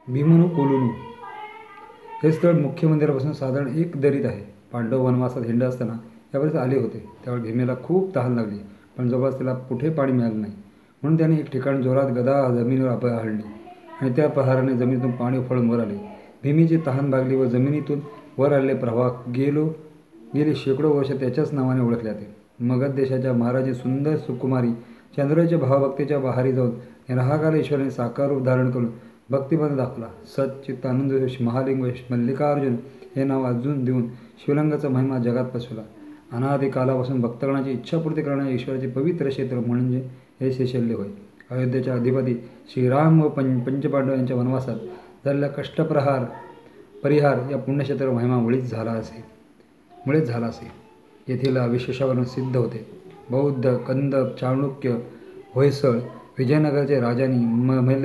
भीमनु कोलुनु हे स्थळ मुख्य मंदिरापासून साधारण 1 दरीत आहे. पांडव वनवासात हिंडत असताना यावेळेस आले होते. त्यावेळी भीमेला खूप तहान लागली, पण जवळपास त्याला कुठे पाणी मिळालं नाही. म्हणून त्याने एक ठिकाण जोरात गदा जमिनीवर हाणली आणि त्या प्रहाराने जमिनीतून पाणी उफाळून वर आले. भीमेची तहान भागली व जमिनीतून वर आलेले प्रवाह गेले शेकडो वर्ष त्याच्याच नावाने ओळखले जाते. मगध देशाच्या महाराजी सुंदर सुकुमारी चंद्राच्या भावभक्तीच्या बहारी जाऊन निराकार ईश्वराने साकार रूप धारण करून भक्तिबंध दाखवला. सच्चिदानंद महालिंग मल्लिकार्जुन हे नाव अजून देऊन शिवलिंगाचा महिमा जगात पसरला. अनादी कालापासून भक्तगणाची इच्छापूर्ती करणाऱ्या ईश्वराचे पवित्र क्षेत्र म्हणजे हे शैशल्य होय. अयोध्येच्या अधिपती श्रीराम व पंचपांडव यांच्या वनवासात झालेला परिहार या पुण्यक्षेत्रावर महिमा मुळेच झाला असे येथील विशेषावरून सिद्ध होते. बौद्ध, कंदक, चाणक्य, होयसळ, विजयनगरच्या राजांनी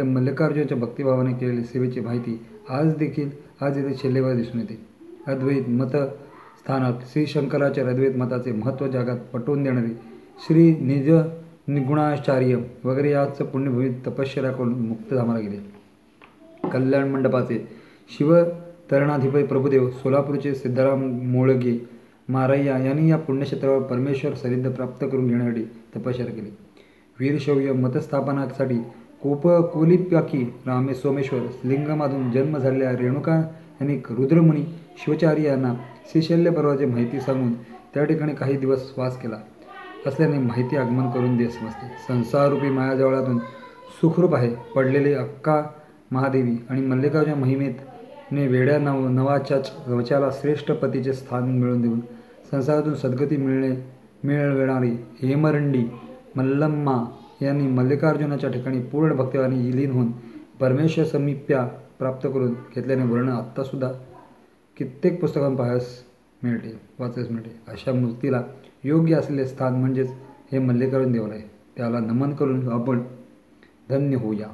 मल्लिकार्जुनाच्या भक्तिभावाने केलेली सेवेची माहिती आज येथे शिल्लेवर दिसून येते. अद्वैत मत स्थानक श्री शंकराच्या अद्वैत मताचे महत्त्व जगात पटवून देणारे श्री निगुणाचार्य वगैरे याच पुण्यभूमीत तपश्चर्या करून मुक्तधामाला गेले. कल्याण मंडपाचे शिवतरणाधिपती प्रभुदेव, सोलापूरचे सिद्धाराम मोळगे मारय्या यांनी या पुण्यक्षेत्रावर परमेश्वर सानिध्य प्राप्त करून घेण्यासाठी तपश्चर्या केली. वीरशौर्य मतस्थापनासाठी कोलिप्याकी सोमेश्वर लिंगमाधून जन्म झालेल्या रेणुका यांनी रुद्रमुनी शिवाचार्य यांना शैशल्य पर्वाची माहिती सांगून त्या ठिकाणी काही दिवस वास केला असल्याने माहिती आगमन करून दे समजते. संसाररूपी मायाजवळातून सुखरूप आहे पडलेली अक्का महादेवी आणि मल्लिकार्जुन महिमेने वेड्या नवाच्याला श्रेष्ठ पतीचे स्थान मिळवून देऊन संसारातून सद्गती मिळवणारी हेमरंडी मल्लम्मा यांनी मल्लिकार्जुनाच्या ठिकाणी पूर्ण भक्तिभावाने लीन होऊन परमेश्वर समीप्या प्राप्त करून घेतल्याने वर्णन आत्तासुद्धा कित्येक पुस्तकांत वाचायला मिळते. अशा मूर्तीला योग्य असलेले स्थान म्हणजेच हे मल्लिकार्जुन देवालय. त्याला नमन करून आपण धन्य होऊया.